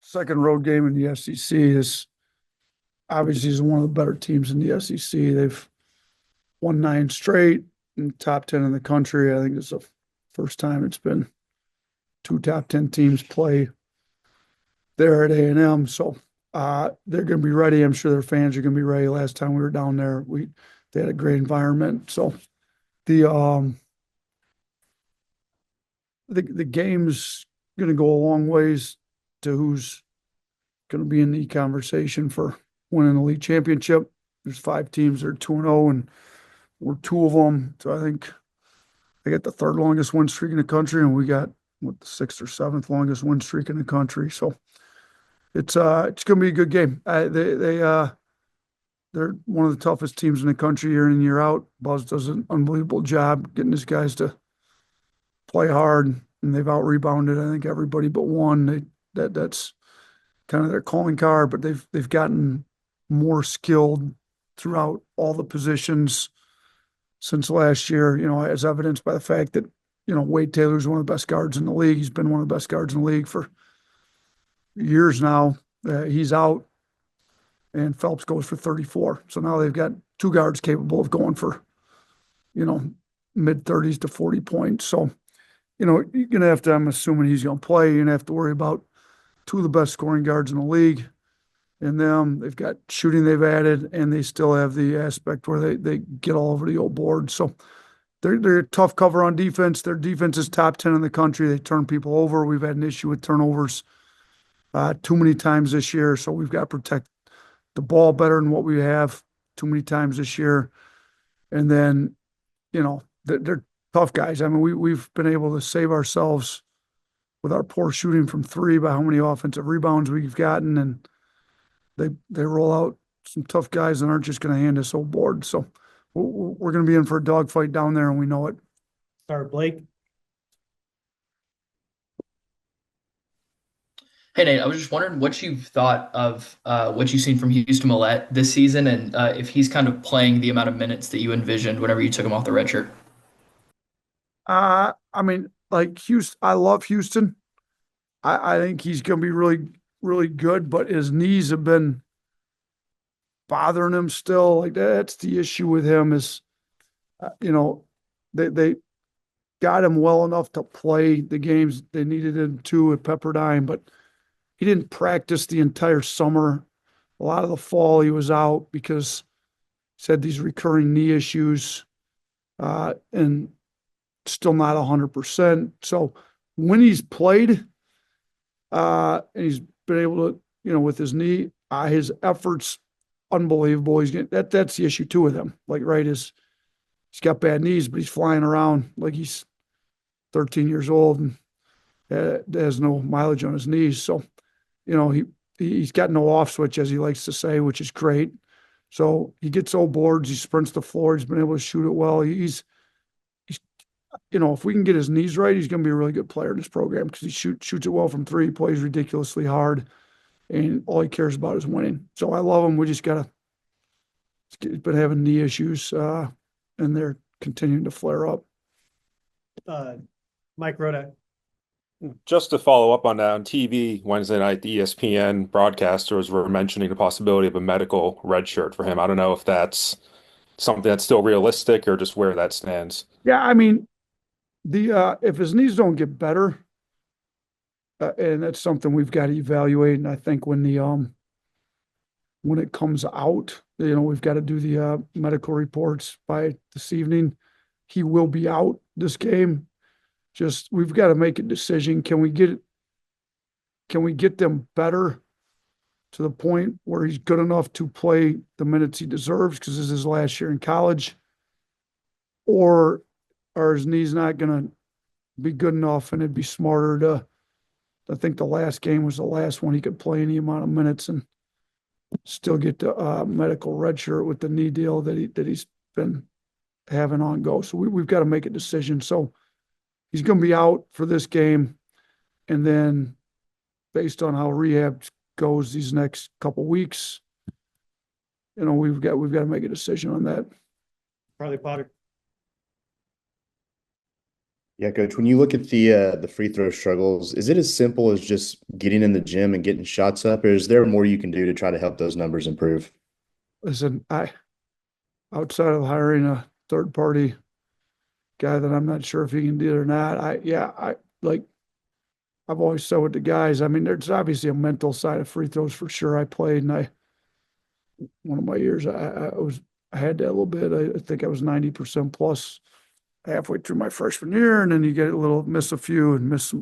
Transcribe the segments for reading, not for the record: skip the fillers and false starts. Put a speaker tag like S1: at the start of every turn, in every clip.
S1: second road game in the SEC. Is obviously is one of the better teams in the SEC. They've won 9 straight and top 10 in the country. I think it's the first time it's been two top 10 teams play there at A&M. So they're going to be ready. I'm sure their fans are going to be ready. Last time we were down there, they had a great environment. So the the game's going to go a long ways to who's going to be in the conversation for winning the league championship. There's 5 teams that are 2-0, and we're 2 of them. So I think they got the third longest win streak in the country, and we got the sixth or seventh longest win streak in the country. So it's going to be a good game. They're one of the toughest teams in the country year in and year out. Buzz does an unbelievable job getting his guys to play hard, and they've out rebounded I think everybody but one. That's kind of their calling card, but they've gotten more skilled throughout all the positions since last year, as evidenced by the fact that, Wade Taylor's one of the best guards in the league. He's been one of the best guards in the league for years now. He's out, and Phelps goes for 34. So now they've got 2 guards capable of going for, mid 30s to 40 points. So, you're going to have to, I'm assuming he's going to play. You're going to have to worry about 2 of the best scoring guards in the league. And they've got shooting they've added, and they still have the aspect where they get all over the old board. So they're a tough cover on defense. Their defense is top 10 in the country. They turn people over. We've had an issue with turnovers too many times this year. So we've got to protect the ball better than what we have too many times this year. And then, they're tough guys. I mean, we've been able to save ourselves with our poor shooting from 3 by how many offensive rebounds we've gotten. And they roll out some tough guys and aren't just going to hand us old board. So we're going to be in for a dogfight down there, and we know it.
S2: Start Blake.
S3: Hey Nate, I was just wondering what you've thought of what you've seen from Houston Mallette this season, and if he's kind of playing the amount of minutes that you envisioned whenever you took him off the red shirt.
S1: I mean, like Houston, I love Houston. I think he's going to be really, really good, but his knees have been bothering him still. Like that's the issue with him is, they got him well enough to play the games they needed him to at Pepperdine, but he didn't practice the entire summer. A lot of the fall he was out because he's had these recurring knee issues, and still not 100%. So when he's played, and he's been able to, with his knee, his efforts unbelievable. He's getting that's the issue too with him. Like, right, he's got bad knees, but he's flying around like he's 13 years old and has no mileage on his knees. So, he's got no off switch, as he likes to say, which is great. So he gets old boards, he sprints the floor, he's been able to shoot it well. He's if we can get his knees right, he's going to be a really good player in this program because he shoots it well from 3, plays ridiculously hard, and all he cares about is winning. So I love him. We just got to, he's been having knee issues, and they're continuing to flare up.
S2: Mike Rodak.
S4: Just to follow up on that, on TV Wednesday night, the ESPN broadcasters were mentioning the possibility of a medical red shirt for him. I don't know if that's something that's still realistic or just where that stands.
S1: Yeah, I mean, if his knees don't get better, and that's something we've got to evaluate. And I think when it comes out, we've got to do the medical reports by this evening. He will be out this game. Just we've got to make a decision. Can we get them better to the point where he's good enough to play the minutes he deserves because this is his last year in college? Or are his knees not going to be good enough, and it'd be smarter to, I think the last game was the last one he could play any amount of minutes and still get the medical red shirt with the knee deal that he's been having on go. So we've got to make a decision. So he's going to be out for this game, and then based on how rehab goes these next couple weeks, we've got to make a decision on that.
S2: Charlie Potter. Yeah, Coach, when you look at the free throw struggles, is it as simple as just getting in the gym and getting shots up, or is there more you can do to try to help those numbers improve?
S1: Listen, outside of hiring a third party guy that I'm not sure if he can do it or not, I like I've always said with the guys, I mean, there's obviously a mental side of free throws for sure. I played and one of my years, I had that a little bit. I think I was 90% plus halfway through my freshman year. And then you get a little, miss a few and miss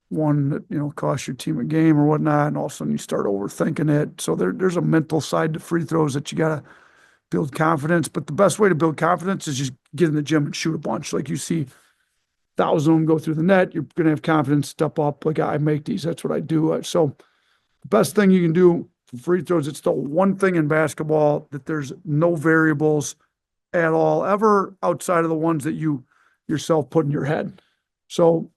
S1: one that, cost your team a game or whatnot. And all of a sudden you start overthinking it. So there's a mental side to free throws that you got to build confidence. But the best way to build confidence is just get in the gym and shoot a bunch. Like you see 1,000 of them go through the net, you're going to have confidence, step up. Like I make these, that's what I do. So the best thing you can do for free throws, it's the one thing in basketball that there's no variables at all, ever outside of the ones that you yourself put in your head. So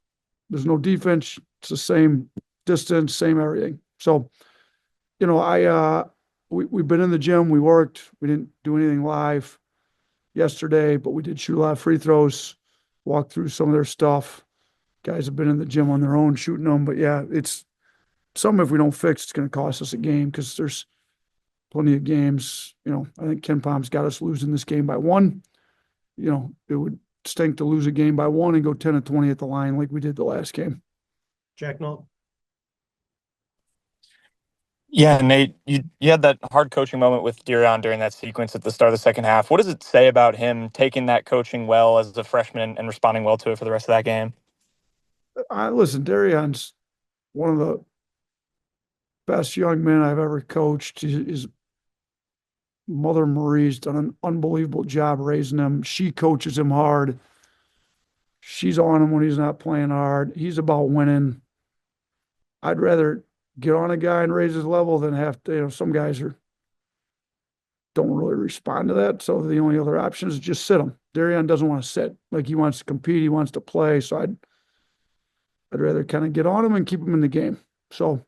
S1: there's no defense. It's the same distance, same everything. So, we've been in the gym, we worked, we didn't do anything live yesterday, but we did shoot a lot of free throws, walk through some of their stuff. Guys have been in the gym on their own shooting them, but yeah, it's some if we don't fix, it's going to cost us a game because there's plenty of games. I think Ken Palm's got us losing this game by one. It would stink to lose a game by one and go 10 and 20 at the line like we did the last game.
S5: Jack Nolt.
S6: Yeah, Nate, you had that hard coaching moment with Darion during that sequence at the start of the second half. What does it say about him taking that coaching well as a freshman and responding well to it for the rest of that game?
S1: Listen, Darion's one of the best young men I've ever coached. His mother Marie's done an unbelievable job raising him. She coaches him hard. She's on him when he's not playing hard. He's about winning. I'd rather get on a guy and raise his level than have to, some guys don't really respond to that. So the only other option is just sit him. Darion doesn't want to sit. Like he wants to compete, he wants to play. So I'd rather kind of get on him and keep him in the game. So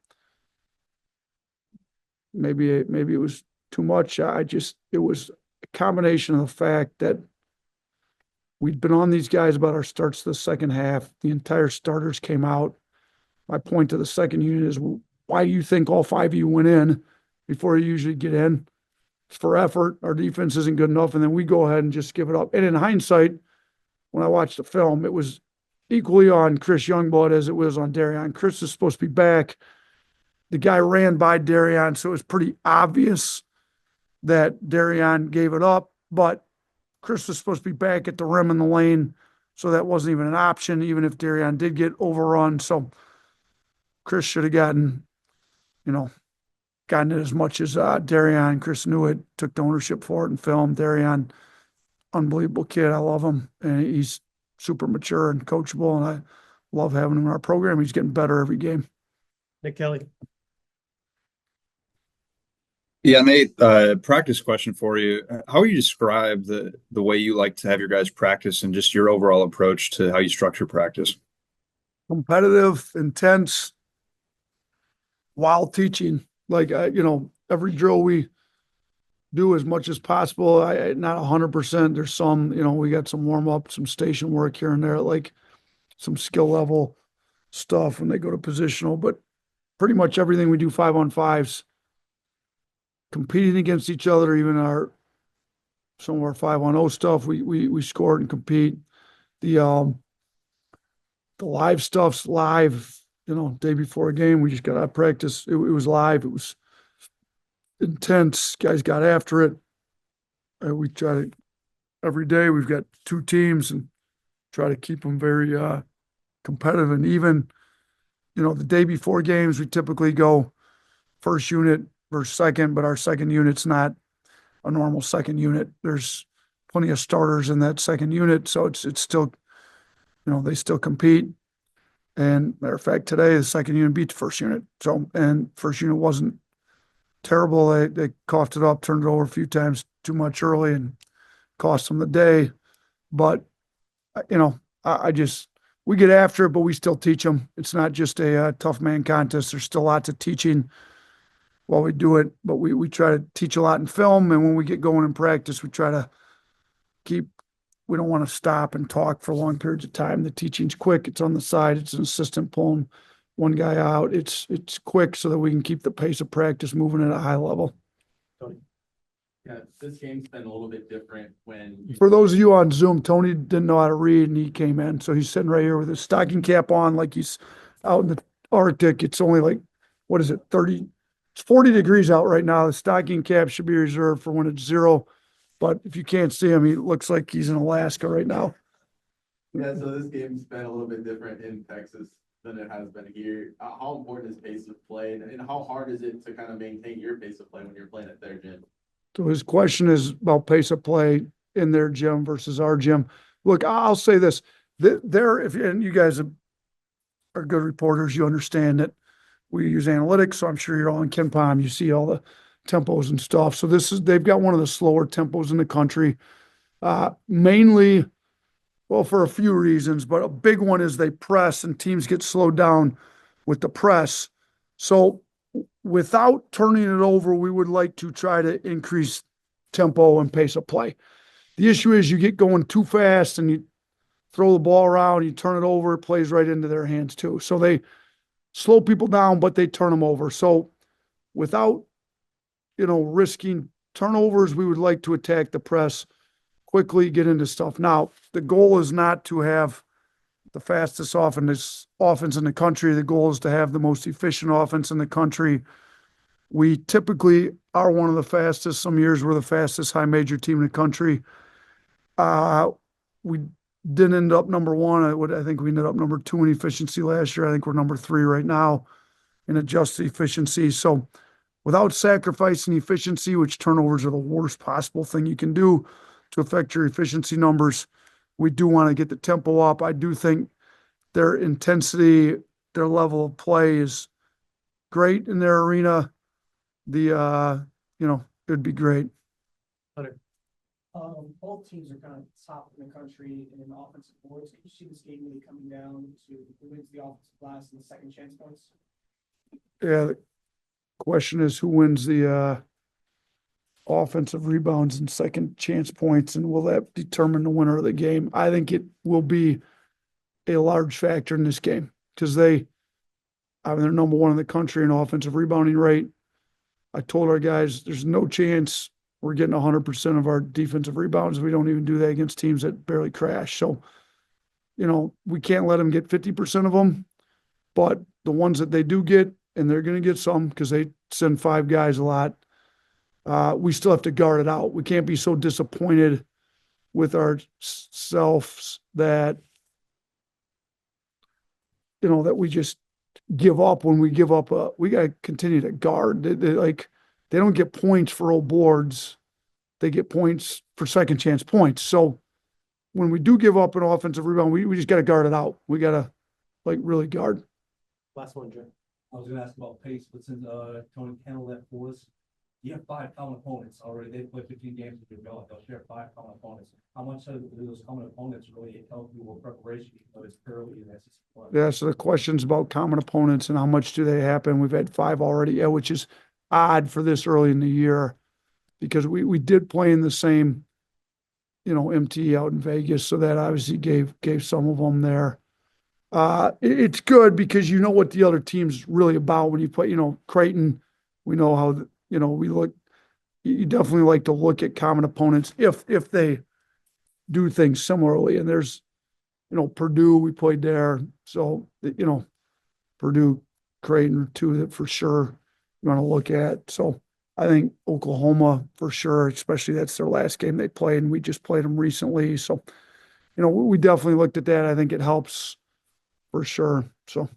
S1: maybe it was too much. It was a combination of the fact that we'd been on these guys about our starts to the second half. The entire starters came out. My point to the second unit is, why do you think all five of you went in before you usually get in? It's for effort. Our defense isn't good enough. And then we go ahead and just give it up. And in hindsight, when I watched the film, it was equally on Chris Youngblood as it was on Darion. Chris is supposed to be back. The guy ran by Darion, so it was pretty obvious that Darion gave it up. But Chris was supposed to be back at the rim in the lane, so that wasn't even an option, even if Darion did get overrun. So Chris should have gotten it as much as Darion. Chris knew it, took the ownership for it and filmed. Darion, unbelievable kid. I love him. And he's super mature and coachable, and I love having him in our program. He's getting better every game.
S5: Nick Kelly.
S7: Yeah, Nate, practice question for you. How would you describe the way you like to have your guys practice and just your overall approach to how you structure practice?
S1: Competitive, intense, while teaching. Like, every drill we do as much as possible. Not 100%. There's some, we got some warm up, some station work here and there, like some skill level stuff when they go to positional, but pretty much everything we do 5-on-5s, competing against each other, even some of our 5-on-0 stuff, we score and compete. The live stuff's live, day before a game, we just got out of practice. It was live. It was intense. Guys got after it. We try to, every day we've got two teams and try to keep them very competitive. And even, the day before games, we typically go first unit versus second, but our second unit's not a normal second unit. There's plenty of starters in that second unit, so it's still, they still compete. And matter of fact, today the second unit beat the first unit. So, and first unit wasn't terrible. They coughed it up, turned it over a few times too much early, and cost them the day. But we get after it, but we still teach them. It's not just a tough man contest. There's still lots of teaching while we do it, but we try to teach a lot in film. And when we get going in practice, we try to keep we don't want to stop and talk for long periods of time. The teaching's quick. It's on the side. It's an assistant pulling one guy out. It's quick so that we can keep the pace of practice moving at a high level.
S8: Yeah, this game's been a little bit different when.
S1: For those of you on Zoom, Tony didn't know how to read and he came in. So he's sitting right here with his stocking cap on like he's out in the Arctic. It's only like, what is it, 30? It's 40 degrees out right now. The stocking cap should be reserved for when it's 0. But if you can't see him, he looks like he's in Alaska right now.
S8: Yeah, so this game's been a little bit different in Texas than it has been here. How important is pace of play, and how hard is it to kind of maintain your pace of play when you're playing at their gym?
S1: So his question is about pace of play in their gym versus our gym. Look, I'll say this: and you guys are good reporters, you understand that we use analytics. So I'm sure you're all in KenPom. You see all the tempos and stuff. So they've got one of the slower tempos in the country, mainly, well, for a few reasons, but a big one is they press and teams get slowed down with the press. So without turning it over, we would like to try to increase tempo and pace of play. The issue is you get going too fast and you throw the ball around, you turn it over, it plays right into their hands too. So they slow people down, but they turn them over. So without, risking turnovers, we would like to attack the press quickly, get into stuff. Now, the goal is not to have the fastest offense in the country. The goal is to have the most efficient offense in the country. We typically are one of the fastest. Some years we're the fastest high major team in the country. We didn't end up number 1. I think we ended up number 2 in efficiency last year. I think we're number 3 right now in adjusted efficiency. So without sacrificing efficiency, which turnovers are the worst possible thing you can do to affect your efficiency numbers, we do want to get the tempo up. I do think their intensity, their level of play is great in their arena. It'd be great.
S9: Both teams are kind of top in the country in offensive boards. Can you see this game really coming down to who wins the offensive glass and the second chance points?
S1: Yeah. The question is who wins the offensive rebounds and second chance points, and will that determine the winner of the game? I think it will be a large factor in this game because they're number 1 in the country in offensive rebounding rate. I told our guys there's no chance we're getting 100% of our defensive rebounds. We don't even do that against teams that barely crash. So, we can't let them get 50% of them, but the ones that they do get, and they're going to get some because they send 5 guys a lot, we still have to guard it out. We can't be so disappointed with ourselves that, that we just give up when we give up. We got to continue to guard. They don't get points for old boards. They get points for second chance points. So when we do give up an offensive rebound, we just got to guard it out. We got to really guard.
S5: Last one, Joe.
S10: I was going to ask about pace, but since Tony handled that for us, you have 5 common opponents already. They've played 15 games with your belt. They'll share 5 common opponents. How much do those common opponents really help you with preparation? Even though it's early in that season.
S1: Yeah, so the question's about common opponents and how much do they happen. We've had 5 already, which is odd for this early in the year because we did play in the same, MT out in Vegas. So that obviously gave some of them there. It's good because you know what the other team's really about when you play, Creighton, we know how, we look, you definitely like to look at common opponents if they do things similarly. And there's, Purdue, we played there. So, Purdue, Creighton, 2 that for sure you want to look at. So I think Oklahoma for sure, especially that's their last game they played and we just played them recently. So, we definitely looked at that. I think it helps for sure. So